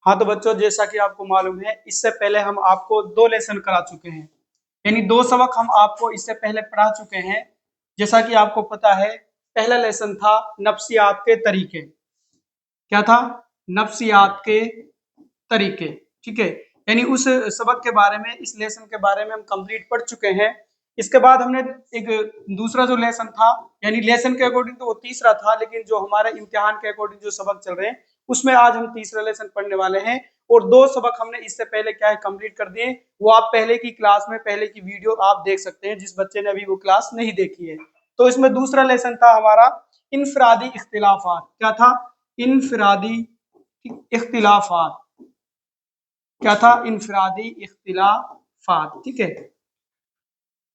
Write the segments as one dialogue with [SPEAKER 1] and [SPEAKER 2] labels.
[SPEAKER 1] हाँ तो बच्चों, जैसा कि आपको मालूम है, इससे पहले हम आपको दो लेसन करा चुके हैं, यानी दो सबक हम आपको इससे पहले पढ़ा चुके हैं। जैसा कि आपको पता है, पहला लेसन था नफ्सियात के तरीके। क्या था? नफ्सियात के तरीके। ठीक है, यानी उस सबक के बारे में, इस लेसन के बारे में हम कंप्लीट पढ़ चुके हैं। इसके बाद हमने एक दूसरा जो लेसन था, यानी लेसन के अकॉर्डिंग तो वो तीसरा था, लेकिन जो हमारे इम्तिहान के अकॉर्डिंग जो सबक चल रहे हैं उसमें आज हम तीसरा लेसन पढ़ने वाले हैं। और दो सबक हमने इससे पहले क्या है कंप्लीट कर दिए, वो आप पहले की क्लास में, पहले की वीडियो आप देख सकते हैं, जिस बच्चे ने अभी वो क्लास नहीं देखी है। तो इसमें दूसरा लेसन था हमारा इनफरादी इख्तिलाफात। क्या था? इनफरादी इख्तिलाफात। क्या था? इनफरादी इख्तिलाफात। ठीक है,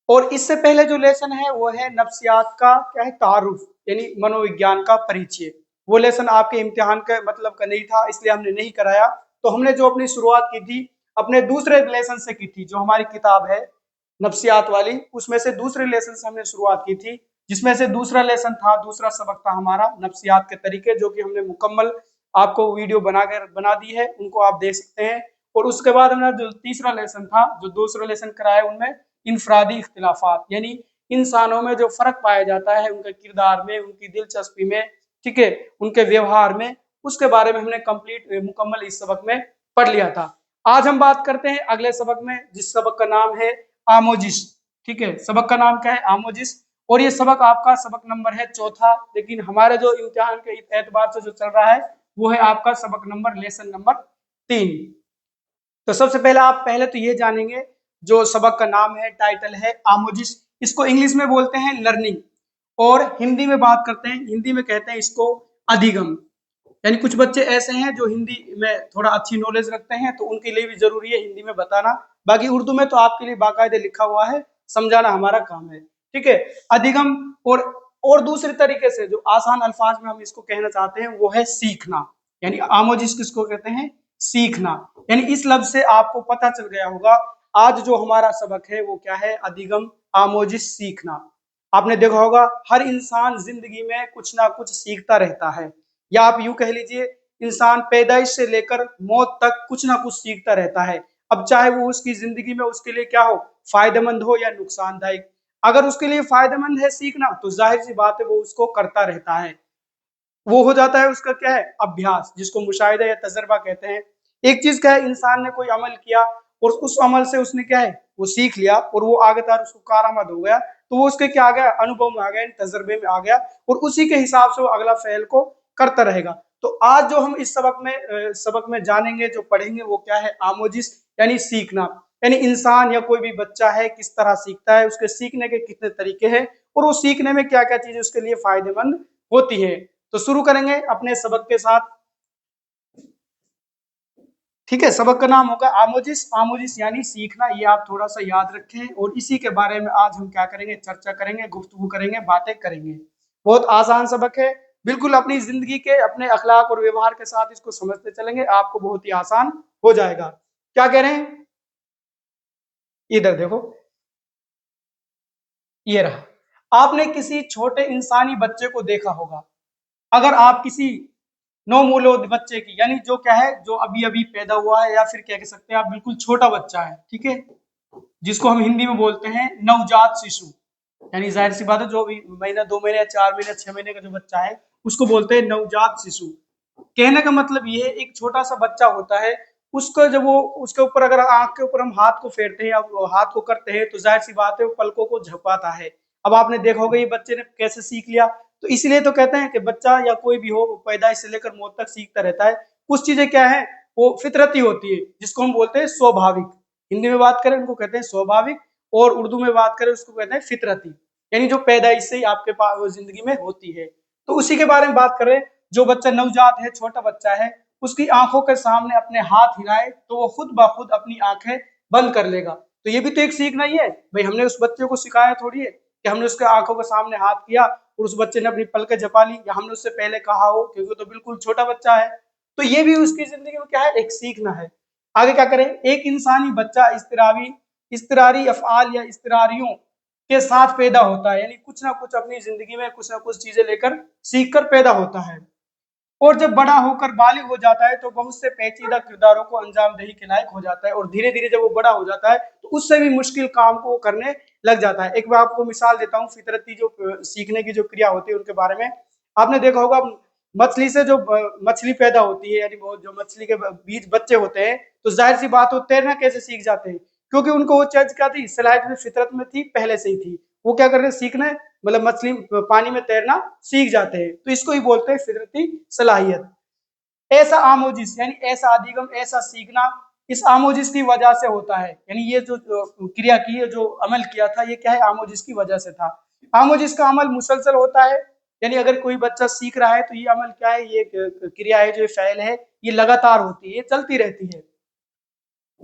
[SPEAKER 1] और इससे पहले जो लेसन है वो है नफ्सियात का क्या है, तारुफ, यानी मनोविज्ञान का परिचय। वो लेसन आपके इम्तिहान का मतलब का नहीं था, इसलिए हमने नहीं कराया। तो हमने जो अपनी शुरुआत की थी अपने दूसरे लेसन से की थी, जो हमारी किताब है नफ्सियात वाली, उसमें से दूसरे लेसन से हमने शुरुआत की थी, जिसमें से दूसरा लेसन था, दूसरा सबक था हमारा नफ्सियात के तरीके, जो कि हमने मुकम्मल आपको वीडियो बना दी है, उनको आप देख सकते हैं। और उसके बाद हमने जो तीसरा लेसन था, जो दूसरा लेसन कराया, उनमें इनफरादी इख्तिलाफात, यानी इंसानों में जो फर्क पाया जाता है, उनके किरदार में, उनकी दिलचस्पी में, ठीक है, उनके व्यवहार में, उसके बारे में हमने कंप्लीट मुकम्मल इस सबक में पढ़ लिया था। आज हम बात करते हैं अगले सबक में, जिस सबक का नाम है आमोजिश। ठीक है, सबक का नाम क्या है? आमोजिश। और ये सबक आपका सबक नंबर है चौथा, लेकिन हमारे जो इम्तिहान के एतबार से जो चल रहा है वो है आपका सबक नंबर, लेसन नंबर 3। तो सबसे पहले आप पहले तो ये जानेंगे, जो सबक का नाम है, टाइटल है आमोजिस। इसको इंग्लिश में बोलते हैं लर्निंग, और हिंदी में बात करते हैं, हिंदी में कहते हैं इसको अधिगम। यानी कुछ बच्चे ऐसे हैं जो हिंदी में थोड़ा अच्छी नॉलेज रखते हैं, तो उनके लिए भी जरूरी है हिंदी में बताना। बाकी उर्दू में तो आपके लिए बाकायदे लिखा हुआ है, समझाना हमारा काम है। ठीक है, अधिगम। और दूसरे तरीके से जो आसान अल्फाज में हम इसको कहना चाहते हैं वो है सीखना। यानी आमोजिस किसको कहते हैं? सीखना। यानी इस लफ्ज से आपको पता चल गया होगा आज जो हमारा सबक है वो क्या है? अधिगम, आमोजिस, सीखना। आपने देखा होगा हर इंसान जिंदगी में कुछ ना कुछ सीखता रहता है, या आप यूं कह लीजिए इंसान पैदाइश से लेकर मौत तक कुछ ना कुछ सीखता रहता है। अब चाहे वो उसकी जिंदगी में उसके लिए क्या हो, फायदेमंद हो या नुकसानदायक। अगर उसके लिए फायदेमंद है सीखना, तो जाहिर सी बात है वो उसको करता रहता है। वो हो जाता है उसका क्या है? अभ्यास, जिसको मुशाहिदा या तजर्बा कहते हैं। एक चीज क्या है, इंसान ने कोई अमल किया और उस अमल से उसने क्या है, वो सीख लिया, और वो आगे तार उसको कारआमद हो गया, तो वो उसके क्या आ गया? अनुभव में आ गया, तजर्बे में आ गया, और उसी के हिसाब से वो अगला फेल को करता रहेगा। तो आज जो हम इस सबक में जानेंगे, जो पढ़ेंगे, वो क्या है? आमोजिस, यानी सीखना। यानी इंसान या कोई भी बच्चा है किस तरह सीखता है, उसके सीखने के कितने तरीके हैं, और वो सीखने में क्या क्या चीजें उसके लिए फायदेमंद होती है। तो शुरू करेंगे अपने सबक के साथ। ठीक है, सबक का नाम होगा आमोजिस। आमोजिस यानी सीखना, ये आप थोड़ा सा याद रखें, और इसी के बारे में आज हम क्या करेंगे? चर्चा करेंगे, गुफ्तगू करेंगे, बातें करेंगे। बहुत आसान सबक है, बिल्कुल अपनी जिंदगी के, अपने अखलाक और व्यवहार के साथ इसको समझते चलेंगे, आपको बहुत ही आसान हो जाएगा। क्या कह रहे हैं? इधर देखो, ये रहा। आपने किसी छोटे इंसानी बच्चे को देखा होगा। अगर आप किसी नवमूलोद बच्चे की, यानी जो क्या है, जो अभी अभी पैदा हुआ है, या फिर क्या कह सकते हैं आप, बिल्कुल छोटा बच्चा है, ठीक है, जिसको हम हिंदी में बोलते हैं नवजात शिशु। यानी जाहिर सी बात है, जो भी महीना, 2 महीने, 4 महीने, 6 महीने का जो बच्चा है उसको बोलते हैं नवजात शिशु। कहने का मतलब ये है, एक छोटा सा बच्चा होता है, उसको जब वो, उसके ऊपर अगर आंख के ऊपर हम हाथ को फेरते हैं या हाथ को करते हैं, तो जाहिर सी बात है वो पलकों को झपकाता है। अब आपने देखा होगा ये बच्चे ने कैसे सीख लिया। तो इसलिए तो कहते हैं कि बच्चा या कोई भी हो, पैदाइश से लेकर मौत तक सीखता रहता है। कुछ चीजें क्या है, वो फितरती होती है, जिसको हम बोलते हैं स्वाभाविक। हिंदी में बात करें उनको कहते हैं स्वाभाविक, और उर्दू में बात करें उसको कहते हैं फितरती, यानी जो पैदाइश से ही आपके पास जिंदगी में होती है। तो उसी के बारे में बात करें। जो बच्चा नवजात है, छोटा बच्चा है, उसकी आंखों के सामने अपने हाथ हिलाए तो वो खुद ब खुद अपनी आंखें बंद कर लेगा। तो ये भी तो एक सीखना ही है भाई, हमने उस बच्चे को सिखाया थोड़ी है कि हमने उसके आंखों के सामने हाथ किया और उस बच्चे ने अपनी पलकें झपा ली, या हमने उससे पहले कहा हो, क्योंकि वो तो बिल्कुल छोटा बच्चा है। तो ये भी उसकी जिंदगी में क्या है, एक सीखना है। आगे क्या करें, एक इंसानी बच्चा इस्तरारी अफआल या इस्तरारियों के साथ पैदा होता है, यानी कुछ ना कुछ अपनी जिंदगी में कुछ ना कुछ चीजें लेकर सीख कर पैदा होता है। और जब बड़ा होकर बालिग हो जाता है तो बहुत से पेचीदा किरदारों को अंजाम दही के लायक हो जाता है, और धीरे धीरे जब वो बड़ा हो जाता है तो उससे भी मुश्किल काम को करने लग जाता है। एक मैं आपको मिसाल देता हूँ फितरती जो सीखने की जो क्रिया होती है उनके बारे में। आपने देखा होगा मछली से जो मछली पैदा होती है, यानी वो जो मछली के बीज बच्चे होते हैं, तो जाहिर सी बात हो तैरना कैसे सीख जाते हैं, क्योंकि उनको वो चीज क्या थी, सलाहियत में, फितरत में थी, पहले से ही थी। वो क्या कर रहे हैं, सीखना है, मतलब मछली पानी में तैरना सीख जाते हैं, तो इसको ही बोलते हैं फितरती सलाहियत। ऐसा आमोजिस यानी ऐसा अधिगम, ऐसा सीखना इस आमोजिस की वजह से होता है, यानी ये जो क्रिया की है, जो अमल किया था, ये क्या है, आमोजिस की वजह से था। आमोजिस का अमल मुसलसल होता है, यानी अगर कोई बच्चा सीख रहा है तो ये अमल क्या है, ये क्रिया है, जो फैल है, ये लगातार होती है, ये चलती रहती है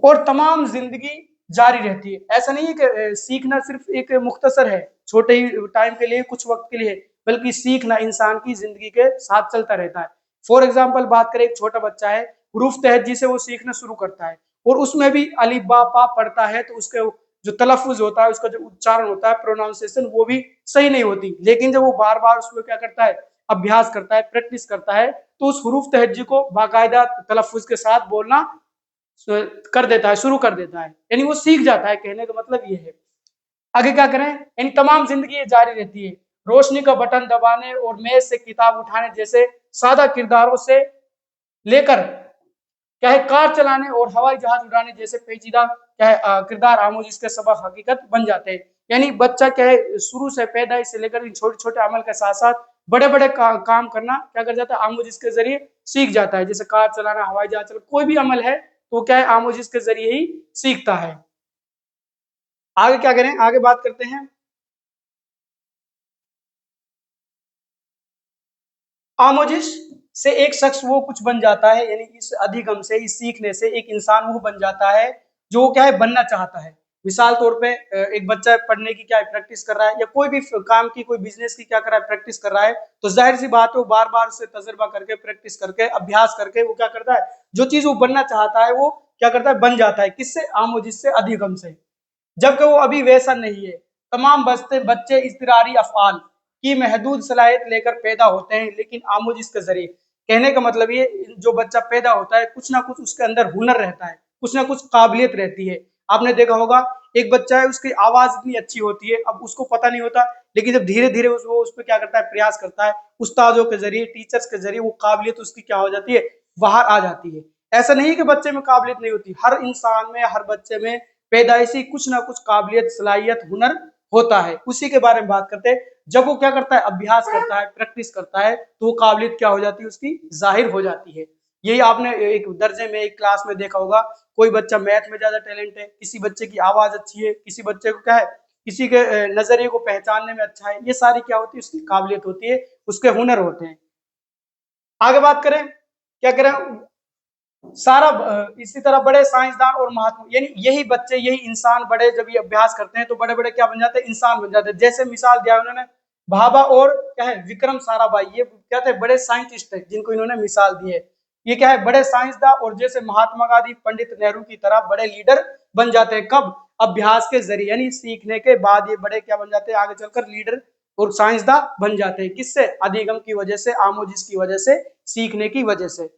[SPEAKER 1] और तमाम जिंदगी जारी रहती है। ऐसा नहीं है कि सीखना सिर्फ एक मुख्तसर है, छोटे ही टाइम के लिए, कुछ वक्त के लिए, बल्कि सीखना इंसान की जिंदगी के साथ चलता रहता है। फॉर एग्जाम्पल बात करें, एक छोटा बच्चा है, हरूफ तहज्जी से वो सीखना शुरू करता है, और उसमें भी अलिफ बा पा पढ़ता है, तो उसके जो तलफ़ुज़ होता है, उसका जो उच्चारण होता है, प्रोनाउंसिएशन, वो भी सही नहीं होती। लेकिन जब वो बार बार उसमें क्या करता है, अभ्यास करता है, प्रैक्टिस करता है, तो उस हरूफ तहज्जी को बाकायदा तलफ़ुज़ के साथ बोलना कर देता है, शुरू कर देता है, यानी वो सीख जाता है, कहने का मतलब ये है। आगे क्या करें, यानी तमाम जिंदगी ये जारी रहती है। रोशनी का बटन दबाने और मेज से किताब उठाने जैसे सादा किरदारों से लेकर क्या है, कार चलाने और हवाई जहाज उड़ाने जैसे पेचीदा क्या है किरदार आमोजिस के सबक हकीकत बन जाते हैं। यानी बच्चा क्या है, शुरू से पैदाइश से लेकर इन छोटे छोटे अमल के साथ साथ बड़े बड़े काम करना क्या कर जाता है, आमोजिस के जरिए सीख जाता है। जैसे कार चलाना, हवाई जहाज चलाना, कोई भी अमल है तो क्या है, आमोजिस के जरिए ही सीखता है। आगे क्या करें, आगे बात करते हैं। आमोजिस से एक शख्स वो कुछ बन जाता है, यानी इस अधिगम से, इस सीखने से एक इंसान वो बन जाता है जो क्या है, बनना चाहता है। मिसाल तौर पे एक बच्चा पढ़ने की क्या है, प्रैक्टिस कर रहा है, या कोई भी काम की, कोई बिजनेस की क्या कर रहा है, प्रैक्टिस कर रहा है, तो जाहिर सी बात है वो बार बार से तजर्बा करके, प्रैक्टिस करके, अभ्यास करके वो क्या करता है, जो चीज वो बनना चाहता है वो क्या करता है, बन जाता है। किससे, आमोजिस से, अधिगम से। जबकि वो अभी वैसा नहीं है। तमाम बच्चे बच्चे इज़्तिरारी अफ़आल की महदूद सलाहियत लेकर पैदा होते हैं, लेकिन आमोजिश के जरिए। कहने का मतलब ये, जो बच्चा पैदा होता है, कुछ ना कुछ उसके अंदर हुनर रहता है, कुछ ना कुछ काबिलियत रहती है। आपने देखा होगा, एक बच्चा है, उसकी आवाज इतनी अच्छी होती है, अब उसको पता नहीं होता, लेकिन जब धीरे धीरे वो उस पर क्या करता है, प्रयास करता है, उस्तादों के जरिए, टीचर्स के जरिए, वो काबिलियत उसकी क्या हो जाती है, बाहर आ जाती है। ऐसा नहीं है कि बच्चे में काबिलियत नहीं होती, हर इंसान में, हर बच्चे में पैदाइशी कुछ ना कुछ काबिलियत, सलाहियत, हुनर होता है। उसी के बारे में बात करते हैं। जब वो क्या करता है, अभ्यास करता है, प्रैक्टिस करता है, तो वो काबिलियत क्या हो जाती है, उसकी जाहिर हो जाती है। यही आपने एक दर्जे में, एक क्लास में देखा होगा, कोई बच्चा मैथ में ज्यादा टैलेंट है, किसी बच्चे की आवाज अच्छी है, किसी बच्चे को क्या है, किसी के नजरिए को पहचानने में अच्छा है, ये सारी क्या होती है, उसकी काबिलियत होती है, उसके हुनर होते हैं। आगे बात करें, क्या करें, सारा इसी तरह बड़े साइंसदान और महात्मा, यानी यही बच्चे, यही इंसान, बड़े जब ये अभ्यास करते हैं तो बड़े बड़े क्या बन जाते हैं, इंसान बन जाते हैं। जैसे मिसाल दिया उन्होंने, भाभा और क्या है, विक्रम साराभाई, ये क्या थे, बड़े साइंटिस्ट थे, जिनको इन्होंने मिसाल दी है। ये क्या है, बड़े साइंसदान, और जैसे महात्मा गांधी, पंडित नेहरू की तरह बड़े लीडर बन जाते हैं। कब, अभ्यास के जरिए, यानी सीखने के बाद ये बड़े क्या बन जाते हैं, आगे चलकर लीडर और साइंसदान बन जाते हैं। किससे, अधिगम की वजह से, आमोजिस की वजह से, सीखने की वजह से।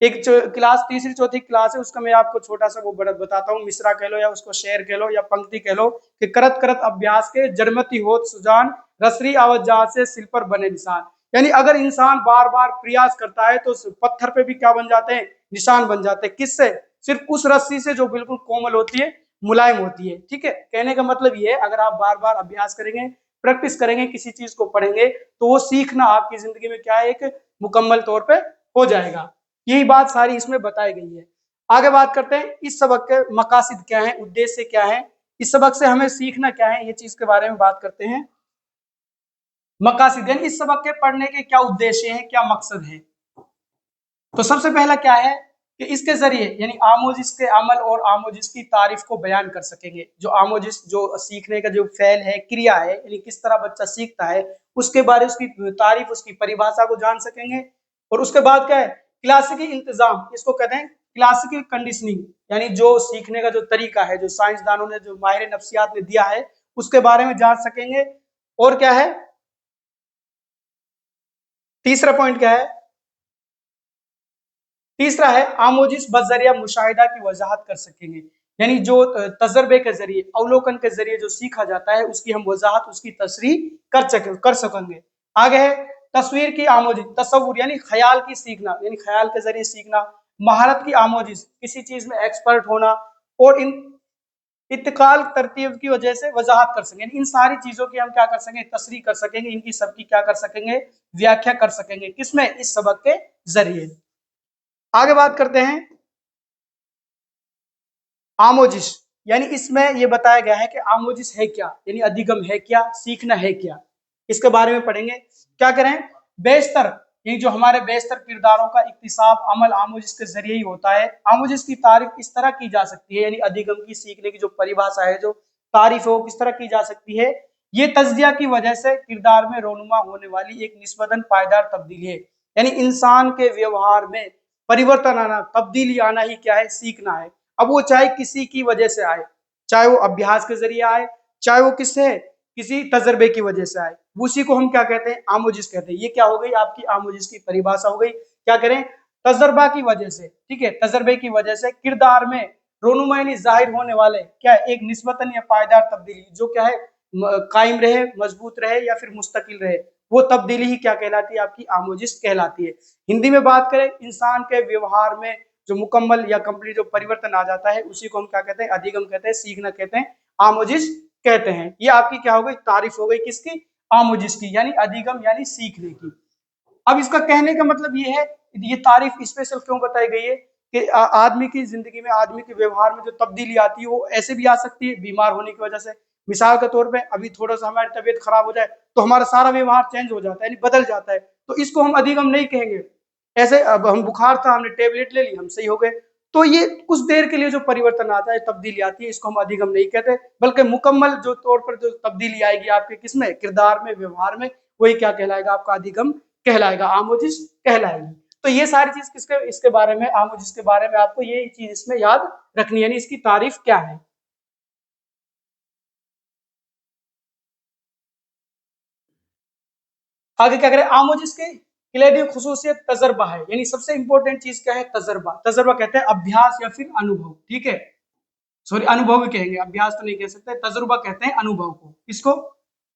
[SPEAKER 1] एक क्लास, तीसरी चौथी क्लास है, उसका मैं आपको छोटा सा वो बताता हूँ, मिसरा कह लो, या उसको शेर कह लो, या पंक्ति कह लो, कि करत करत अभ्यास के जरमती होत सुजान, रसरी आवाजात से सिल पर बने निशान। यानी अगर इंसान बार बार प्रयास करता है तो पत्थर पे भी क्या बन जाते हैं, निशान बन जाते हैं। किससे, सिर्फ उस रस्सी से जो बिल्कुल कोमल होती है, मुलायम होती है। ठीक है, कहने का मतलब ये है, अगर आप बार बार अभ्यास करेंगे, प्रैक्टिस करेंगे, किसी चीज को पढ़ेंगे, तो वो सीखना आपकी जिंदगी में क्या है, एक मुकम्मल तौर पर हो जाएगा। यही बात सारी इसमें बताई गई है। आगे बात करते हैं, इस सबक के मकासद क्या है, उद्देश्य क्या है, इस सबक से हमें सीखना क्या है, ये चीज के बारे में बात करते हैं। मकासद यानी इस सबक के पढ़ने के क्या उद्देश्य हैं, क्या मकसद है। तो सबसे पहला क्या है कि इसके जरिए, यानी आमोजिस के अमल और आमोजिस की तारीफ को बयान कर सकेंगे। जो आमोजिस, जो सीखने का जो फैल है, क्रिया है, यानी किस तरह बच्चा सीखता है, उसके बारे, उसकी तारीफ, उसकी परिभाषा को जान सकेंगे। और उसके बाद क्या है, क्लासिकी इंतजाम, इसको कहते हैं क्लासिकल कंडीशनिंग, यानी जो सीखने का जो तरीका है, जो साइंसदानों ने, जो माहिर नफ्सियात ने दिया है, उसके बारे में जान सकेंगे। और क्या है, तीसरा पॉइंट क्या है, तीसरा है आमोजिस बजरिया मुशाहिदा की वजाहत कर सकेंगे, यानी जो तजर्बे के जरिए, अवलोकन के जरिए जो सीखा जाता है उसकी हम वजाहत, उसकी तशरीह कर सकेंगे। आगे है तस्वीर की आमोजिस, तस्वुर यानी ख्याल की सीखना, यानी ख्याल के जरिए सीखना। महारत की आमोजिस, किसी चीज में एक्सपर्ट होना। और इन इत्तकाल तरतीब की वजह से वजाहत कर सकेंगे, इन सारी चीजों की हम क्या कर सकेंगे, तशरीह कर सकेंगे, इनकी सबकी क्या कर सकेंगे, व्याख्या कर सकेंगे, किसमें, इस सबक के जरिए। आगे बात करते हैं आमोजिश, यानी इसमें यह बताया गया है कि आमोजिश है क्या, यानी अधिगम है क्या, सीखना है क्या, इसके बारे में पढ़ेंगे। क्या करें, बेशतर, ये जो हमारे बेशतर किरदारों का इक्तिसाब अमल आमोजिश के जरिए ही होता है। आमोजिश की तारीफ इस तरह की जा सकती है, यानी अधिगम की, सीखने की जो परिभाषा है, जो तारीफ है, वो किस तरह की जा सकती है, ये तज्जिया की वजह से किरदार में रोनुमा होने वाली एक निस्बतन पायदार तब्दीली है, यानी इंसान के व्यवहार में परिवर्तन आना, तब्दीली आना ही क्या है, सीखना है। अब वो चाहे किसी की वजह से आए, चाहे वो अभ्यास के जरिए आए, चाहे वो किससे, किसी तजर्बे की वजह से आए, उसी को हम क्या कहते हैं, आमोजिश कहते हैं। ये क्या हो गई आपकी आमोजिश की परिभाषा हो गई। क्या करें, तजर्बा की वजह से, ठीक है, तजर्बे की वजह से किरदार में रोनुमा यानी जाहिर होने वाले क्या है, एक निस्बतन या पायदार तब्दीली, जो क्या है, कायम रहे, मजबूत रहे या फिर मुस्तकिल रहे, वो तब्दीली ही क्या कहलाती है, आपकी आमोजिश कहलाती है। हिंदी में बात करें, इंसान के व्यवहार में जो मुकम्मल या कंप्लीट जो परिवर्तन आ जाता है, उसी को हम क्या कहते हैं, अधिगम कहते हैं, सीखना कहते हैं, आमोजिश कहते हैं। ये आपकी क्या हो गई, तारीफ हो गई, किसकी, आमोजिश की, यानी अधिगम यानी सीखने की। अब इसका कहने का मतलब ये है, ये तारीफ स्पेशल क्यों बताई गई है कि आदमी की जिंदगी में, आदमी के व्यवहार में जो तब्दीली आती है वो ऐसे भी आ सकती है बीमार होने की वजह से। मिसाल के तौर पे अभी थोड़ा सा हमारी तबीयत खराब हो जाए तो हमारा सारा व्यवहार चेंज हो जाता है, यानी बदल जाता है, तो इसको हम अधिगम नहीं कहेंगे। ऐसे अब हम बुखार था, हमने टेबलेट ले ली, हम सही हो गए, तो ये कुछ देर के लिए जो परिवर्तन आता है, तब्दीली आती है, इसको हम अधिगम नहीं कहते, बल्कि मुकम्मल जो तौर पर जो तब्दीली आएगी आपके किसमें, किरदार में, व्यवहार में, वही क्या कहलाएगा, आपका अधिगम कहलाएगा, आमोजिश कहलाएगी। तो ये सारी चीज किसके, इसके बारे में, आमोजिश के बारे में आपको ये चीज इसमें याद रखनी है, यानी इसकी तारीफ क्या है। आगे क्या करें, आमोजिश की किलेदी खुसूसियत तजर्बा है, यानी सबसे इंपॉर्टेंट चीज क्या है, तजर्बा। तजर्बा कहते हैं अभ्यास या फिर अनुभव, ठीक है, सॉरी अनुभव ही कहेंगे, अभ्यास तो नहीं कह सकते, तजुर्बा कहते हैं अनुभव को, इसको,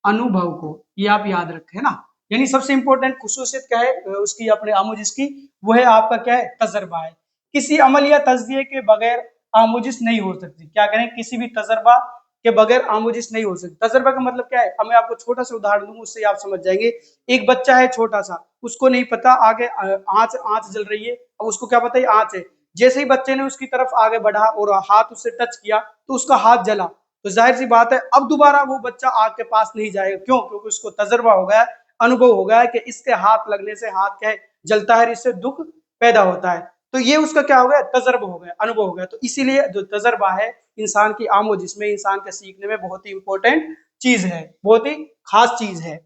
[SPEAKER 1] अनुभव को, ये आप याद रखें ना। यानी सबसे इंपॉर्टेंट खुसूसियत क्या है उसकी, अपने आमोजिश की, वो है आपका क्या है, तजर्बा है। किसी अमल या तजदिए के बगैर आमोजिश नहीं हो सकती। क्या करें, किसी भी तजर्बा के बगैर आमोजिश नहीं हो सकती। तजर्बा का मतलब क्या है, अब मैं आपको छोटा सा उदाहरण दूंगा, उससे आप समझ जाएंगे। एक बच्चा है छोटा सा, उसको नहीं पता आगे आंच आंच जल रही है, अब उसको क्या पता है आंच है। जैसे ही बच्चे ने उसकी तरफ आगे बढ़ा और हाथ उससे टच किया तो उसका हाथ जला, तो जाहिर सी बात है अब दोबारा वो बच्चा आग के पास नहीं जाएगा। क्यों? क्योंकि उसको तजर्बा हो गया, अनुभव हो गया कि इसके हाथ लगने से हाथ क्या है, जलता है, इससे दुख पैदा होता है। तो ये उसका क्या हो गया, तजर्बा हो गया, अनुभव हो गया। तो इसीलिए जो तजर्बा है इंसान की आमो, जिसमें इंसान के सीखने में बहुत ही इंपॉर्टेंट चीज है, बहुत ही खास चीज है,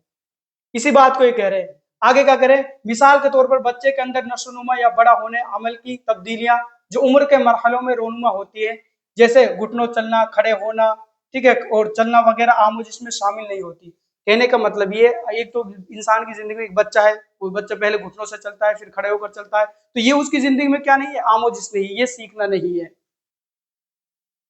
[SPEAKER 1] इसी बात को ये कह रहे हैं। आगे क्या करें, मिसाल के तौर पर बच्चे के अंदर नशोनुमा या बड़ा होने अमल की तब्दीलियां जो उम्र के मरहलों में रोनुमा होती है, जैसे घुटनों चलना, खड़े होना, ठीक है, और चलना वगैरह आमोज इसमें शामिल नहीं होती। कहने का मतलब ये, एक तो इंसान की जिंदगी में एक बच्चा है, वो बच्चा पहले घुटनों से चलता है, फिर खड़े होकर चलता है, तो ये उसकी जिंदगी में क्या नहीं है, आमोजिस नहीं, ये सीखना नहीं है।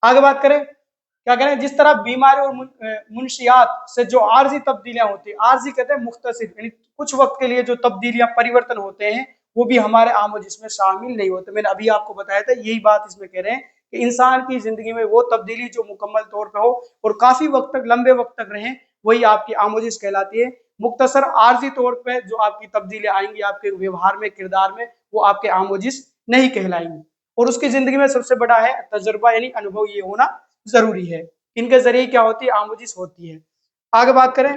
[SPEAKER 1] आगे बात करें, क्या करें, जिस तरह बीमारी और मुंशियात से जो आर्जी तब्दीलियां होती है, आर्जी कहते हैं मुख्तसिर, यानी कुछ वक्त के लिए जो तब्दीलियां, परिवर्तन होते हैं, वो भी हमारे आमो जिसमें शामिल नहीं होते। मैंने अभी आपको बताया था, यही बात इसमें कह रहे हैं कि इंसान की जिंदगी में वो तब्दीली जो मुकम्मल तौर पर हो और काफी वक्त तक, लंबे वक्त तक रहे, वही आपकी आमोजिश कहलाती है। मुख्तसर आर्जी तौर पर जो आपकी तब्दीलियां आएंगी आपके व्यवहार में, किरदार में, वो आपके आमोजिश नहीं कहलाएंगी। और उसकी जिंदगी में सबसे बड़ा है तजुर्बा, यानी अनुभव, ये होना जरूरी है। इनके जरिए क्या होती है, आमोजिश होती है। आगे बात करें,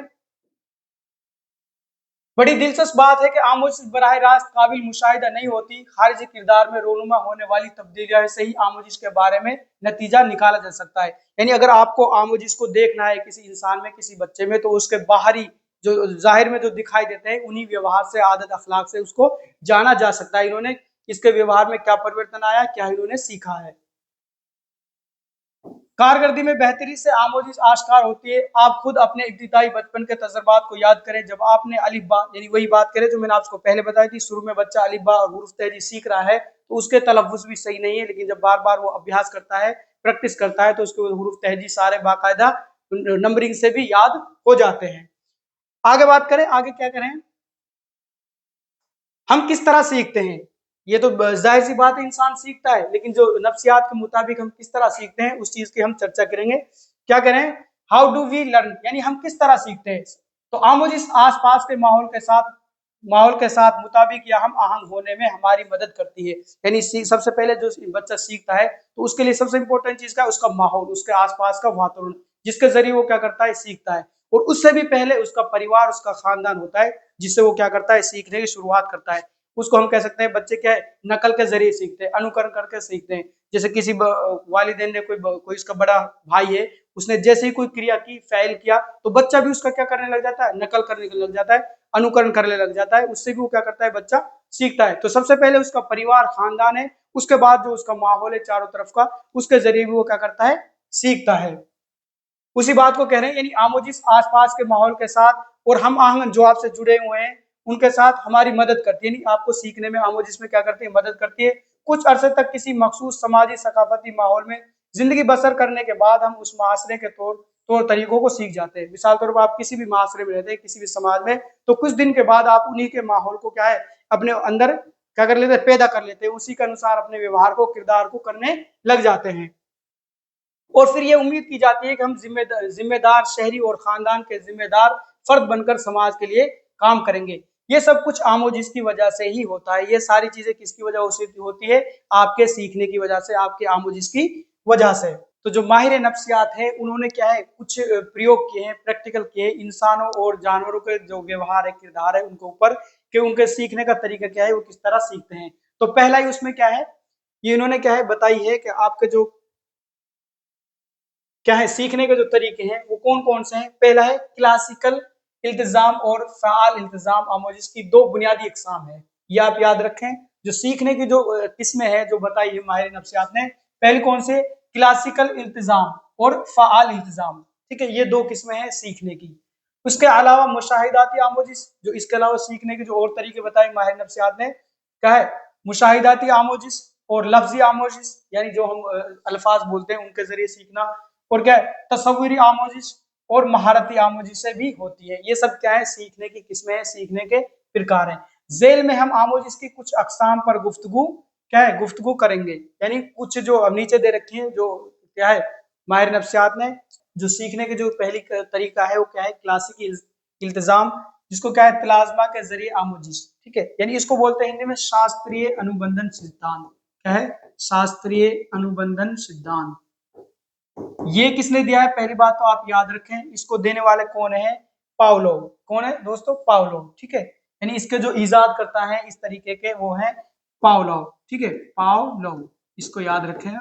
[SPEAKER 1] बड़ी दिलचस्प बात है कि आमोजिश बराह रास्त काबिल मुशाहिदा नहीं होती, खारिजी किरदार में रोनुमा होने वाली तब्दीलियां से ही आमोजिश के बारे में नतीजा निकाला जा सकता है। यानी अगर आपको आमोजिश को देखना है किसी इंसान में, किसी बच्चे में, तो उसके बाहरी जो जाहिर में जो दिखाई देते हैं, उन्हीं व्यवहार से, आदत अखलाक से उसको जाना जा सकता है, इन्होंने इसके व्यवहार में क्या परिवर्तन आया, क्या इन्होंने सीखा है। कारकर्दगी में बेहतरी से आमोजिश आश्कार होती है। आप खुद अपने इब्तिदाई बचपन के तजर्बात को याद करें, जब आपने अलिफ बा यानी वही बात करें जो मैंने आपको पहले बताई थी, शुरू में बच्चा अलिफ बा और हुरूफ तहजी सीख रहा है तो उसके तलफ़्फ़ुज़ भी सही नहीं है, लेकिन जब बार बार वो अभ्यास करता है, प्रैक्टिस करता है तो उसके हुरूफ तहजी सारे बाकायदा नंबरिंग से भी याद हो जाते हैं। आगे बात करें, आगे क्या करें, हम किस तरह सीखते हैं? ये तो जाहिर सी बात है इंसान सीखता है, लेकिन जो नफ्सियात के मुताबिक हम किस तरह सीखते हैं उस चीज की हम चर्चा करेंगे। क्या करें, हाउ डू वी लर्न, यानी हम किस तरह सीखते हैं। तो आमोजिश आसपास के माहौल के साथ मुताबिक या हम आहंग होने में हमारी मदद करती है। यानी सबसे पहले जो बच्चा सीखता है तो उसके लिए सबसे इंपॉर्टेंट चीज का उसका माहौल, उसके आसपास का वातावरण, जिसके जरिए वो क्या करता है, सीखता है। और उससे भी पहले उसका परिवार, उसका खानदान होता है जिससे वो क्या करता है, सीखने की शुरुआत करता है। उसको हम कह सकते हैं बच्चे क्या है, नकल के जरिए सीखते हैं, अनुकरण करके सीखते हैं। जैसे किसी वालिदैन ने कोई उसका बड़ा भाई है, उसने जैसे ही कोई क्रिया की, फ़ैल किया, तो बच्चा भी उसका क्या करने लग जाता है, नकल करने लग जाता है, अनुकरण करने लग जाता है। उससे भी वो क्या करता है, बच्चा सीखता है। तो सबसे पहले उसका परिवार, खानदान है, उसके बाद जो उसका माहौल है चारों तरफ का, उसके जरिए भी वो क्या करता है, सीखता है। उसी बात को कह रहे हैं, यानी आमोजिश आसपास के माहौल के साथ और हम आहंग जो आपसे जुड़े हुए हैं उनके साथ हमारी मदद करती है, यानी आपको सीखने में आमोजिश में क्या करती है, मदद करती है। कुछ अरसे तक किसी मखसूस समाजी सकाफती माहौल में जिंदगी बसर करने के बाद हम उस माशरे के तौर तौर तरीकों को सीख जाते हैं। मिसाल तौर पर आप किसी भी माशरे में रहते हैं, किसी भी समाज में, तो कुछ दिन के बाद आप उन्हीं के माहौल को क्या है, अपने अंदर क्या कर लेते हैं, पैदा कर लेते हैं। उसी के अनुसार अपने व्यवहार को, किरदार को करने लग जाते हैं। और फिर ये उम्मीद की जाती है कि हम जिम्मेदार शहरी और खानदान के जिम्मेदार फर्द बनकर समाज के लिए काम करेंगे। ये सब कुछ आमोजिश की वजह से ही होता है। ये सारी चीजें किसकी वजह से होती है, आपके सीखने की वजह से, आपके आमोजिश की वजह से। तो जो माहिर नफ्सियात है उन्होंने क्या है, कुछ प्रयोग किए हैं, प्रैक्टिकल किए हैं इंसानों और जानवरों के जो व्यवहार है, किरदार है, उनके ऊपर, कि उनके सीखने का तरीका क्या है, वो किस तरह सीखते हैं। तो पहला ही उसमें क्या है, ये इन्होंने क्या है बताई है कि आपके जो क्या है, सीखने के जो तरीके हैं वो कौन कौन से हैं। पहला है क्लासिकल इल्तिजाम और फ़ाल इल्तिजाम। आमोजिश की दो बुनियादी इकसाम है, ये आप याद रखें। जो सीखने की जो किस्में हैं जो बताई है माहिर नफ्सियात ने, पहली कौन से, क्लासिकल इल्तिजाम और फ़ाल इल्तिजाम। ठीक है, ये दो किस्में हैं सीखने की। उसके अलावा मुशाहिदाती आमोजिश, जो इसके अलावा सीखने के जो और तरीके बताए माहिर नफ्सियात ने, क्या है, मुशाहिदाती आमोजिश और लफ्जी आमोजिश, यानी जो हम अल्फाज बोलते हैं उनके जरिए सीखना। और क्या है, तस्वीरी आमोजिश और महारती आमोजिश से भी होती है। ये सब क्या है, सीखने की किस्में हैं, सीखने के प्रकार हैं। जेल में हम आमोजिश की कुछ अकसाम पर गुफ्तगू क्या है, गुफ्तगू करेंगे। यानी कुछ जो अब नीचे दे रखी है, जो क्या है, माहिर नफ्सियात ने जो सीखने की जो पहली तरीका है वो क्या है, क्लासिक इल्तिजाम, जिसको क्या है, प्लाज्मा के जरिए आमोजिश। ठीक है, यानी इसको बोलते हैं हिंदी में शास्त्रीय अनुबंधन सिद्धांत। क्या है, शास्त्रीय अनुबंधन सिद्धांत। ये किसने दिया है, पहली बात तो आप याद रखें, इसको देने वाले कौन है, पावलोव। कौन है दोस्तों, पावलोव। ठीक है, यानी इसके जो इजाद करता है इस तरीके के वो है पावलोव। ठीक है, पावलोव, इसको याद रखें।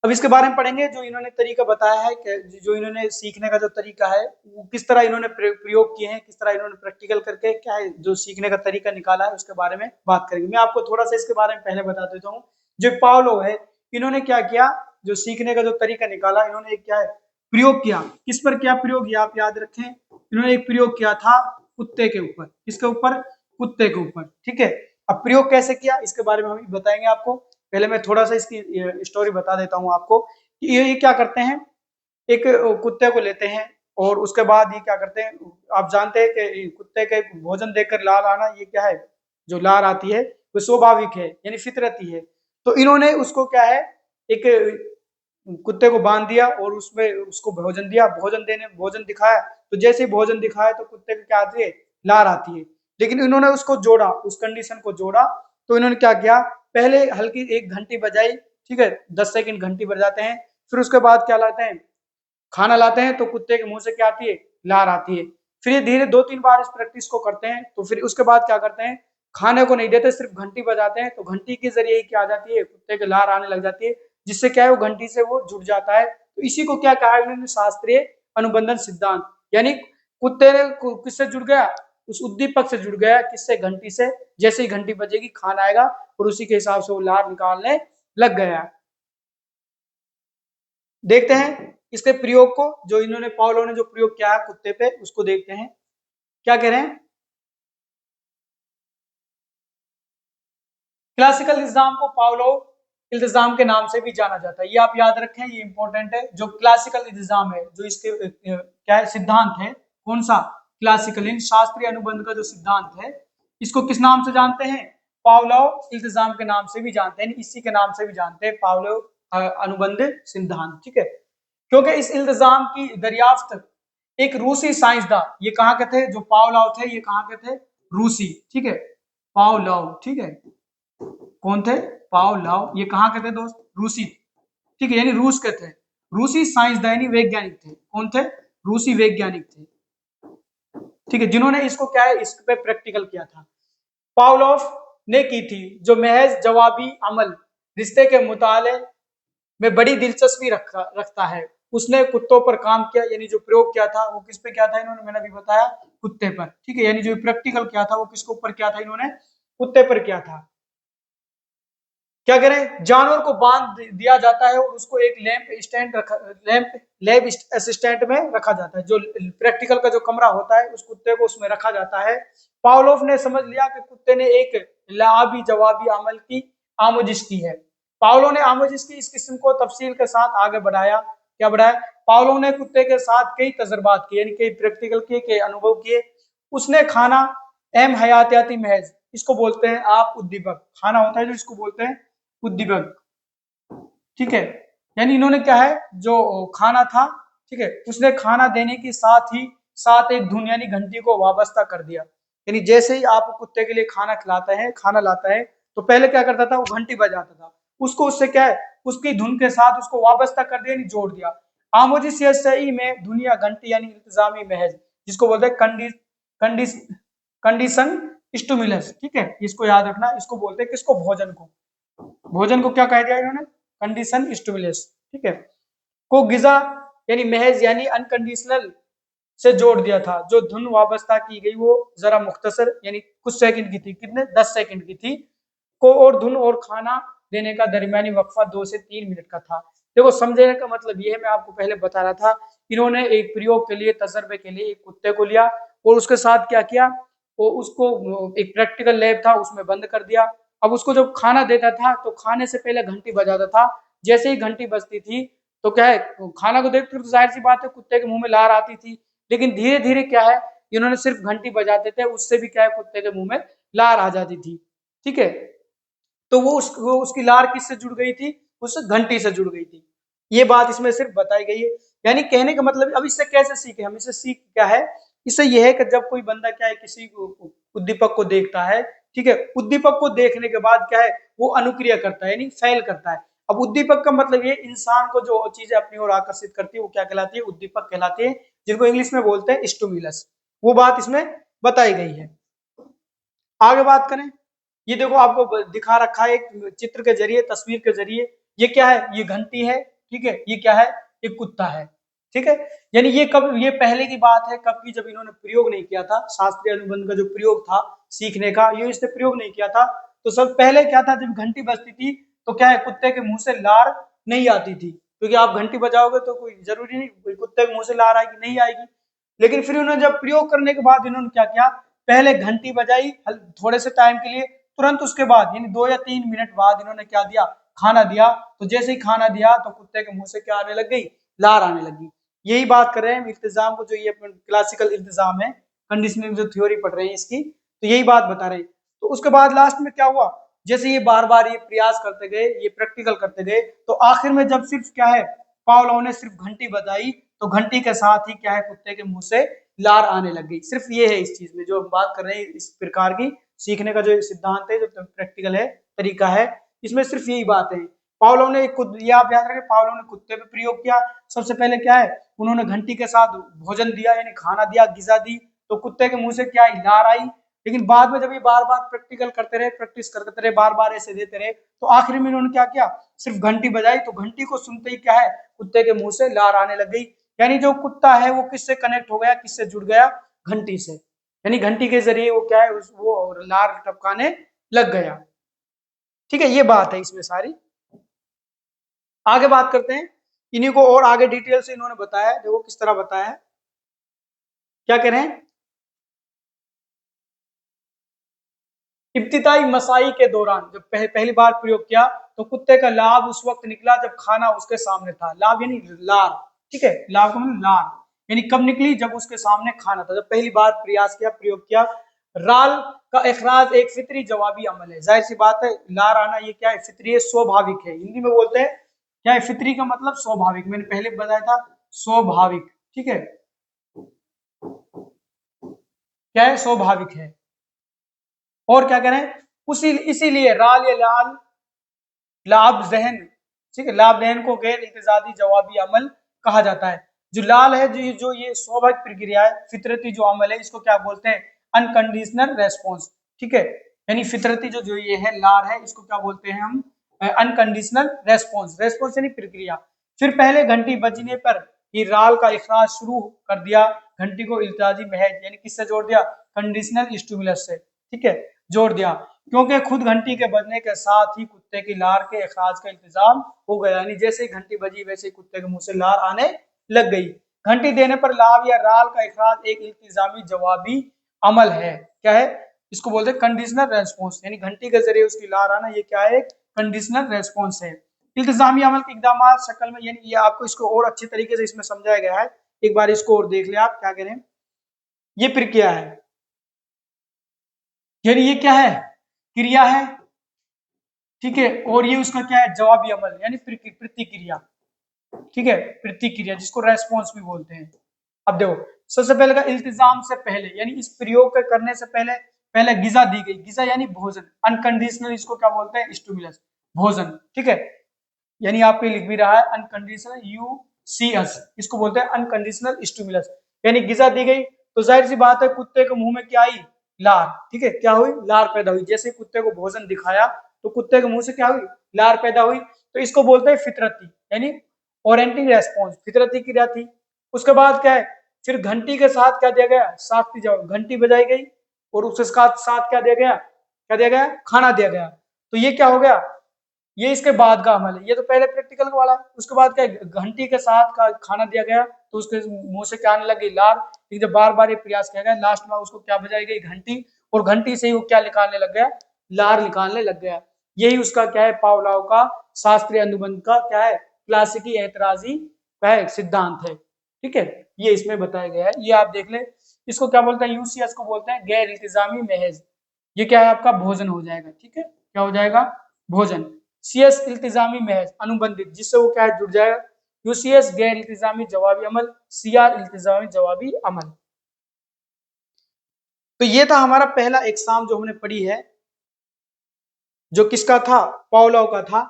[SPEAKER 1] अब इसके बारे में पढ़ेंगे, जो इन्होंने तरीका बताया है कि जो इन्होंने सीखने का जो तरीका है वो किस तरह इन्होंने प्रयोग किए हैं, किस तरह इन्होंने प्रैक्टिकल करके क्या है जो सीखने का तरीका निकाला है, उसके बारे में बात करेंगे। मैं आपको थोड़ा सा इसके बारे में पहले बता देता हूँ। जो पावलोव है, इन्होंने क्या किया, जो सीखने का जो तरीका निकाला, इन्होंने क्या है, प्रयोग किया। किस पर क्या प्रयोग, ये आप याद रखें। इन्होंने एक प्रयोग किया था कुत्ते के ऊपर। किसके ऊपर, कुत्ते के ऊपर। ठीक है, अब प्रयोग कैसे किया इसके बारे में हम बताएंगे आपको। पहले मैं थोड़ा सा इसकी स्टोरी बता देता हूँ आपको कि ये क्या करते हैं, एक कुत्ते को लेते हैं और उसके बाद ये क्या करते हैं, आप जानते हैं कि कुत्ते के भोजन देकर लार आना, ये क्या है, जो लार आती है वो स्वाभाविक है, यानी फितरती है। तो इन्होंने उसको क्या है, एक कुत्ते को बांध दिया और उसमें उसको भोजन दिया, भोजन दिखाया। तो जैसे ही भोजन दिखाया तो कुत्ते को क्या आती है, लार आती है। लेकिन इन्होंने उसको जोड़ा, उस कंडीशन को जोड़ा। तो इन्होंने क्या किया, पहले हल्की एक घंटी बजाई। ठीक है, 10 सेकंड घंटी बजाते हैं। फिर उसके बाद क्या लाते हैं, खाना लाते हैं, तो कुत्ते के मुंह से क्या आती है, लार आती है। फिर ये धीरे 2-3 बार इस प्रैक्टिस को करते हैं। तो फिर उसके बाद क्या करते हैं, खाने को नहीं देते, सिर्फ घंटी बजाते हैं। तो घंटी के जरिए ही क्या आ जाती है, कुत्ते के लार आने लग जाती है, जिससे क्या है, वो घंटी से वो जुड़ जाता है। तो इसी को क्या कहा है उन्होंने, शास्त्रीय अनुबंधन सिद्धांत। यानी कुत्ते ने किससे जुड़ गया, उस उद्दीपक से जुड़ गया, किससे, घंटी से। जैसे ही घंटी बजेगी खाना आएगा और उसी के हिसाब से वो लार निकालने लग गया। देखते हैं इसके प्रयोग को, जो इन्होंने पावलोव ने जो प्रयोग किया है कुत्ते पे, उसको देखते हैं क्या कह रहे हैं। क्लासिकल इल्जाम को पावलोव इल्जाम के नाम से भी जाना जाता है, ये आप याद रखें, ये इंपॉर्टेंट है। जो क्लासिकल इल्जाम है, जो इसके क्या है सिद्धांत है, कौन सा, क्लासिकल इन शास्त्रीय अनुबंध का जो सिद्धांत है, इसको किस नाम से जानते हैं, पावलोव इल्जाम के नाम से भी जानते हैं, इसी के नाम से भी जानते हैं, पावलोव अनुबंध सिद्धांत, ठीक है। क्योंकि इस इल्जाम की दरियाफ्त एक रूसी साइंसदान, ये कहाँ के थे, जो पावलोव थे ये कहाँ के थे, रूसी, ठीक है, पावलोव, ठीक है, कौन थे, पावलोव, ये कहाँ के थे दोस्त, रूसी, ठीक है, यानी रूस के थे, रूसी साइंसदान यानी वैज्ञानिक थे, कौन थे, रूसी वैज्ञानिक थे, ठीक है, जिन्होंने इसको क्या है इस पे प्रैक्टिकल किया था। पावलोव ने की थी जो महज जवाबी अमल रिश्ते के मुताले में बड़ी दिलचस्पी रखता है, उसने कुत्तों पर काम किया, यानी जो प्रयोग किया था वो किस पे किया था इन्होंने, मैंने अभी बताया कुत्ते पर, ठीक है, यानी जो प्रैक्टिकल किया था वो किसके ऊपर किया था इन्होंने, कुत्ते पर किया था। क्या करें, जानवर को बांध दिया जाता है और उसको एक लैब असिस्टेंट में रखा जाता है, जो प्रैक्टिकल का जो कमरा होता है उस कुत्ते को उसमें रखा जाता है। पावलोव ने समझ लिया कि कुत्ते ने एक लाबी जवाबी अमल की आमोजिश की है। पावलोव ने आमोजिश की इस किस्म को तफसील के साथ आगे बढ़ाया, क्या बढ़ाया, पावलोव ने कुत्ते के साथ कई तजर्बात किए, यानी कई प्रैक्टिकल किए, कई अनुभव किए। उसने खाना अहम हयातियाती महज, इसको बोलते हैं आप उद्दीपक, खाना होता है जो इसको बोलते हैं उद्दीपक, ठीक है, यानी इन्होंने क्या है जो खाना था, ठीक है, उसने खाना देने के साथ ही साथ एक धुन यानी घंटी को वाबस्ता कर दिया, यानी जैसे ही आप कुत्ते के लिए खाना खिलाते हैं, खाना लाता है, तो पहले क्या करता था, वो घंटी बजाता था, उसको उससे क्या है उसकी धुन के साथ उसको वाबस्ता कर दिया, यानी जोड़ दिया। आमोजी सही में दुनिया घंटी यानी इंतजामी महज, जिसको बोलते हैं कंडीशन स्टूमुलस, ठीक है, इसको याद रखना, इसको बोलते हैं किसको, भोजन को, भोजन को क्या कह दिया इन्होंने, कंडीशन स्टिमुलस, ठीक है, को गिजा यानी महज यानी अनकंडीशनल से जोड़ दिया था। जो धुन वाबस्ता की गई वो जरा मुख्तसर यानी कुछ सेकंड की थी, कितने 10 सेकंड की थी, को और धुन और खाना देने का दरमियानी वक्फा 2 से 3 मिनट का था। देखो समझने का मतलब ये है, मैं आपको पहले बता रहा था, इन्होंने एक प्रयोग के लिए तजर्बे के लिए एक कुत्ते को लिया और उसके साथ क्या किया, वो उसको एक प्रैक्टिकल लैब था उसमें बंद कर दिया। अब उसको जब खाना देता था तो खाने से पहले घंटी बजाता था, जैसे ही घंटी बजती थी तो क्या है, खाना को देखते तो जाहिर सी बात है कुत्ते के मुंह में लार आती थी, लेकिन धीरे धीरे क्या है इन्होंने सिर्फ घंटी बजाते थे, उससे भी क्या है कुत्ते के मुंह में लार आ जाती थी, ठीक है, तो वो उसकी लार किससे जुड़ गई थी, उस घंटी से जुड़ गई थी। ये बात इसमें सिर्फ बताई गई है, यानी कहने का मतलब अब इससे कैसे सीखे हम, इससे सीख क्या है, इससे यह है कि जब कोई बंदा क्या है किसी उद्दीपक को देखता है, ठीक है, उद्दीपक को देखने के बाद क्या है वो अनुक्रिया करता है यानी फैल करता है। अब उद्दीपक का मतलब ये इंसान को जो चीजें अपनी ओर आकर्षित करती है वो क्या कहलाती है, उद्दीपक कहलाती है, जिनको इंग्लिश में बोलते हैं स्टिमुलस, वो बात इसमें बताई गई है। आगे बात करें, ये देखो आपको दिखा रखा है एक चित्र के जरिए, तस्वीर के जरिए, ये क्या है, ये घंटी है, ठीक है, ये क्या है, ये कुत्ता है, ठीक है, यानी ये कब, ये पहले की बात है कब की, जब इन्होंने प्रयोग नहीं किया था, शास्त्रीय अनुबंध का जो प्रयोग था सीखने का, ये इसने प्रयोग नहीं किया था। तो सब पहले क्या था, जब घंटी बजती थी तो क्या है कुत्ते के मुंह से लार नहीं आती थी, क्योंकि आप घंटी बजाओगे तो कोई जरूरी नहीं कोई कुत्ते के मुंह से लार आएगी, नहीं आएगी। लेकिन फिर उन्होंने जब प्रयोग करने के बाद इन्होंने क्या किया, पहले घंटी बजाई थोड़े से टाइम के लिए, तुरंत उसके बाद यानी 2 या 3 मिनट बाद इन्होंने क्या दिया, खाना दिया, तो जैसे ही खाना दिया तो कुत्ते के मुंह से क्या आने लग गई, लार आने लगी। यही बात कर रहे हैं इल्तिजाम को, जो ये क्लासिकल इल्तिजाम है, कंडीशनिंग जो थ्योरी पढ़ रहे हैं इसकी, तो यही बात बता रहे हैं। तो उसके बाद लास्ट में क्या हुआ, जैसे ये बार बार ये प्रयास करते गए, ये प्रैक्टिकल करते गए, तो आखिर में जब सिर्फ क्या है पावलोव ने सिर्फ घंटी बजाई, तो घंटी के साथ ही क्या है कुत्ते के मुंह से लार आने लग गई। सिर्फ ये है इस चीज में जो हम बात कर रहे हैं, इस प्रकार की सीखने का जो सिद्धांत है, जो प्रैक्टिकल है तरीका है, इसमें सिर्फ यही बात है। पावलोव ने ये आप याद रखें, पावलोव ने कुत्ते पे प्रयोग किया। सबसे पहले क्या है उन्होंने घंटी के साथ भोजन दिया यानी खाना दिया, गिजा दी, तो कुत्ते के मुंह से क्या लार आई। लेकिन बाद में जब ये बार बार प्रैक्टिकल करते रहे, प्रैक्टिस करते रहे, बार बार ऐसे देते रहे, तो आखिर में इन्होंने क्या किया, सिर्फ घंटी बजाई, तो घंटी को सुनते ही क्या है कुत्ते के मुंह से लार आने लग गई। यानी जो कुत्ता है वो किससे कनेक्ट हो गया, किससे जुड़ गया, घंटी से, यानी घंटी के जरिए वो क्या है वो लार टपकाने लग गया। ठीक है, ये बात है इसमें सारी। आगे बात करते हैं, इन्हीं को और आगे डिटेल से इन्होंने बताया, देखो किस तरह बताया है, क्या कह रहे हैं, इब्तिदाई मसाई के दौरान जब पहली बार प्रयोग किया तो कुत्ते का लाभ उस वक्त निकला जब खाना उसके सामने था। लाभ यानी लार, ठीक है, लाभ का मतलब लार, यानी कब निकली, जब उसके सामने खाना था, जब पहली बार प्रयास किया, प्रयोग किया। राल का इखराज एक फितरी जवाबी अमल है, जाहिर सी बात है, लार आना ये क्या है, फितरी है, स्वाभाविक है, हिंदी में बोलते हैं क्या है, फितरी का मतलब स्वाभाविक, मैंने पहले बताया था स्वाभाविक, ठीक है, क्या है, स्वाभाविक है। और क्या करें, उसी इसीलिए राल या लाल लाभ जहन, ठीक है, लाभ जहन को गैर इतजादी जवाबी अमल कहा जाता है। जो लाल है, जो ये स्वाभाविक प्रक्रिया है, फितरती जो अमल है, इसको क्या बोलते हैं, अनकंडीशनल रेस्पॉन्स, ठीक है, यानी फितरती जो ये है लार है, इसको क्या बोलते हैं हम, अनकंडीशनल रेस्पॉन्स, रेस्पॉन्स यानी प्रक्रिया। फिर पहले घंटी बजने पर ये राल का इखराज शुरू कर दिया, घंटी को इल्तिजाजी महज यानी किससे जोड़ दिया, कंडीशनल स्टिमुलस से, ठीक है, जोड़ दिया, क्योंकि खुद घंटी के बजने के साथ ही कुत्ते की लार के इखराज का इंतजाम हो गया, यानी जैसे ही घंटी बजी वैसे ही कुत्ते के मुंह से लार आने लग गई। घंटी देने पर लाभ या राल का इखराज एक इल्तिजामी जवाबी अमल है, क्या है, इसको बोलते हैं कंडीशनल रेस्पॉन्स, यानी घंटी के जरिए उसकी लार आना, ये क्या है, एक कंडीशनल रेस्पॉन्स है। इल्तिजामी अमल के इकदाम शक्ल में, यानी ये आपको इसको और अच्छे तरीके से इसमें समझाया गया है, एक बार इसको और देख ले आप, क्या करें, ये प्रक्रिया है, यानी ये क्या है, क्रिया है, ठीक है, और ये उसका क्या है, जवाबी अमल यानी प्रतिक्रिया, ठीक है, प्रतिक्रिया जिसको रेस्पॉन्स भी बोलते हैं। अब देखो, सबसे पहले का इल्तिजाम से पहले, यानी इस प्रयोग के करने से पहले पहले गिजा दी गई, गिजा यानी भोजन, अनकंडीशनल इसको क्या बोलते हैं, स्टिमुलस, भोजन, ठीक है, यानी आपके लिख भी रहा है अनकंडीशनल यूसीएस, इसको बोलते हैं अनकंडीशनल स्टिमुलस, यानी गिजा दी गई तो जाहिर सी बात है कुत्ते के मुंह में क्या आई, लार, ठीक है, क्या हुई, लार पैदा हुई, जैसे कुत्ते को भोजन दिखाया तो कुत्ते के मुंह से क्या हुई, लार पैदा हुई, तो इसको बोलते हैं फितरती, यानी ओरेंटिंग रेस्पॉन्स, फितरती क्रिया थी। उसके बाद क्या है, फिर घंटी के साथ क्या दिया गया, साख्ती जवाब, घंटी बजाई गई और उसके साथ क्या दिया गया, क्या दिया गया, खाना दिया गया, तो ये क्या हो गया, ये इसके बाद का अमल है, ये तो पहले प्रैक्टिकल वाला है। उसके बाद क्या, घंटी के साथ का खाना दिया गया तो उसके मुंह से क्या आने लगी, लार, लेकिन जब बार बार ये प्रयास किया गया, लास्ट में उसको क्या बजाई गई, घंटी, और घंटी से ही वो क्या निकालने लग गया, लार निकालने लग गया। यही उसका क्या है, पावलाव का शास्त्रीय अनुबंध का क्या है, क्लासिकी एतराजी का है सिद्धांत है, ठीक है, ये इसमें बताया गया है, ये आप देख ले। इसको क्या बोलते हैं, यूसीएस को बोलते हैं गैर इल्तिजामी महज, ये क्या है, आपका भोजन हो जाएगा, ठीक है, क्या हो जाएगा, भोजन। सीएस इल्तिजामी महज अनुबंधित, जिससे वो क्या है, जुड़ जाएगा। यूसीएस गैर इल्तिजामी जवाबी अमल, सीआर इल्तिजामी जवाबी अमल। तो ये था हमारा पहला एग्जाम जो हमने पढ़ी है, जो किसका था, पावलोव का था।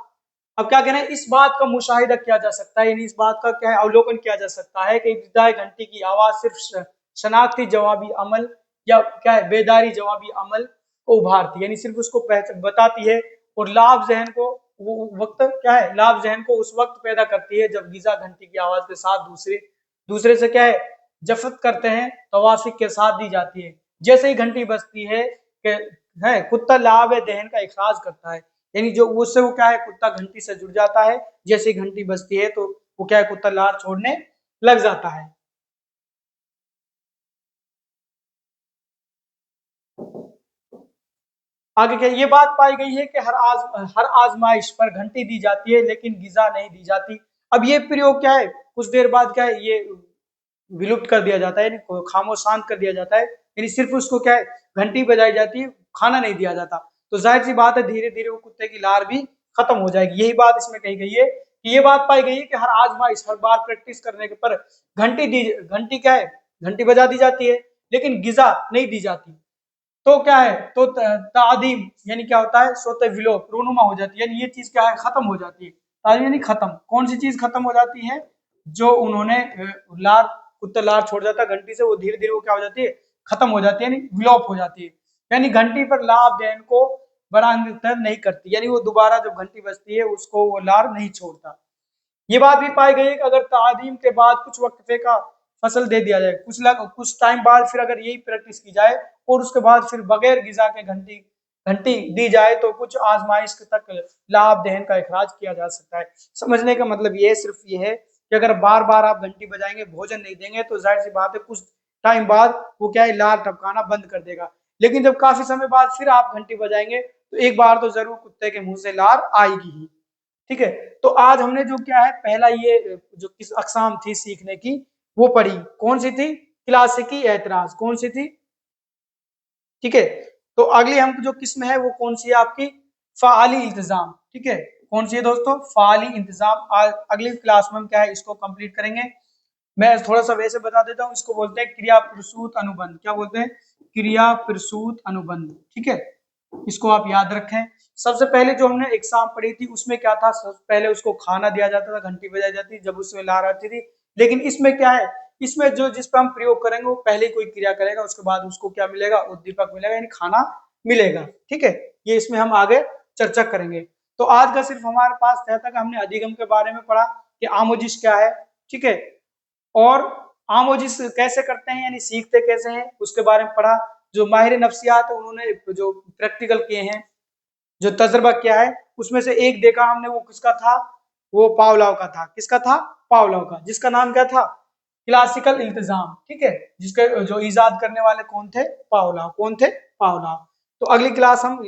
[SPEAKER 1] अब क्या कह रहे हैं, इस बात का मुशाहिदा किया जा सकता है, यानी इस बात का क्या है, अवलोकन किया जा सकता है कि इब्तिदाई घंटी की आवाज सिर्फ शनाख्ती जवाबी अमल या क्या है, बेदारी जवाबी अमल को उभारती, यानी सिर्फ उसको बताती है, और लाभ जहन को वो वक्त क्या है, लाभ जहन को उस वक्त पैदा करती है जब गिजा घंटी की आवाज के साथ दूसरे दूसरे से क्या है, जफत करते हैं, तवाफिक के साथ दी जाती है। जैसे ही घंटी बजती है कुत्ता लाभ दहन का इखराज करता है, यानी जो उससे वो क्या है, कुत्ता घंटी से जुड़ जाता है, जैसे ही घंटी बजती है तो वो क्या है, कुत्ता लार छोड़ने लग जाता है। आगे क्या, ये बात पाई गई है कि हर आजमाइश पर घंटी दी जाती है लेकिन गिजा नहीं दी जाती। अब ये प्रयोग क्या है, कुछ देर बाद क्या है, ये विलुप्त कर दिया जाता है, यानी खामोश शांत कर दिया जाता है, यानी सिर्फ उसको क्या है, घंटी बजाई जाती है, खाना नहीं दिया जाता, तो जाहिर सी बात है धीरे धीरे वो कुत्ते की लार भी खत्म हो जाएगी। यही बात इसमें कही गई है कि ये बात पाई गई है कि हर आजमाइश, हर बार प्रैक्टिस करने के पर घंटी क्या है, घंटी बजा दी जाती है लेकिन गिजा नहीं दी जाती, तो क्या है, तो तादीम यानी क्या होता है, स्वतः विलोप, रोनुमा हो जाती है, यानी ये चीज क्या है, खत्म हो जाती है। तादीम यानी खत्म, कौन सी चीज खत्म हो जाती है, जो उन्होंने लार, कुत्ता लार छोड़ जाता है घंटी से, वो धीरे धीरे वो क्या हो जाती है, खत्म हो जाती है, यानी विलोप हो जाती है, यानी घंटी पर लाभ देन को बरातर नहीं करती, यानी वो दोबारा जब घंटी बजती है उसको वो लार नहीं छोड़ता। ये बात भी पाई गई कि अगर तालीम के बाद कुछ वक्फे का फसल दे दिया जाए, कुछ टाइम बाद फिर अगर यही प्रैक्टिस की जाए और उसके बाद फिर बगैर गिजा के घंटी घंटी दी जाए तो कुछ आजमाइश तक लाभ दहन का इखराज किया जा सकता है। समझने का मतलब ये सिर्फ ये है कि अगर बार बार आप घंटी बजाएंगे, भोजन नहीं देंगे, तो जाहिर सी बात है कुछ टाइम बाद वो क्या है, लार टपकाना बंद कर देगा। लेकिन जब काफी समय बाद फिर आप घंटी बजाएंगे तो एक बार तो जरूर कुत्ते के मुंह से लार आएगी ही। ठीक है, तो आज हमने जो क्या है, पहला ये जो किस अकसाम थी सीखने की वो पढ़ी, कौन सी थी? क्लासिकी एतराज, कौन सी थी? ठीक है, तो अगली हम जो किस्म है वो कौन सी है आपकी? फ़ाली इल्तिजाम। ठीक है, कौन सी है दोस्तों? फ़ाली इंतजाम। आज अगली क्लास में हम क्या है इसको कंप्लीट करेंगे। मैं थोड़ा सा वैसे बता देता हूँ, इसको बोलते हैं क्रिया प्रसूत अनुबंध। क्या बोलते हैं? क्रिया प्रसूत अनुबंध। ठीक है, इसको आप याद रखें। सबसे पहले जो हमने एग्जाम पढ़ी थी उसमें क्या था, सबसे पहले उसको खाना दिया जाता था, घंटी बजाई जाती जब उसमें लार आती थी। लेकिन इसमें क्या है, इसमें जो जिस पर हम प्रयोग करेंगे वो पहले कोई क्रिया करेगा, उसके बाद उसको क्या मिलेगा? उद्दीपक मिलेगा, यानी खाना मिलेगा। ठीक है, ये इसमें हम आगे चर्चा करेंगे। तो आज का सिर्फ हमारे पास था तक हमने अधिगम के बारे में पढ़ा कि आमोजिश क्या है। ठीक है, और आमोजिश कैसे करते हैं, यानी सीखते कैसे हैं, उसके बारे में पढ़ा। जो माहिर नफ्सियात है उन्होंने जो प्रैक्टिकल किए हैं, जो तजर्बा किया है, उसमें से एक देखा हमने, वो किसका था? वो पावलोव का था। किसका था? पावलोव का, जिसका नाम क्या था? क्लासिकल इल्तिजाम। ठीक है, जिसके जो इजाद करने वाले कौन थे? पावलोव। कौन थे? पावलोव। तो अगली क्लास हम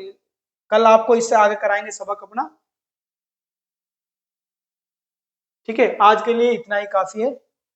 [SPEAKER 1] कल आपको इससे आगे कराएंगे सबक अपना। ठीक है, आज के लिए इतना ही काफी है।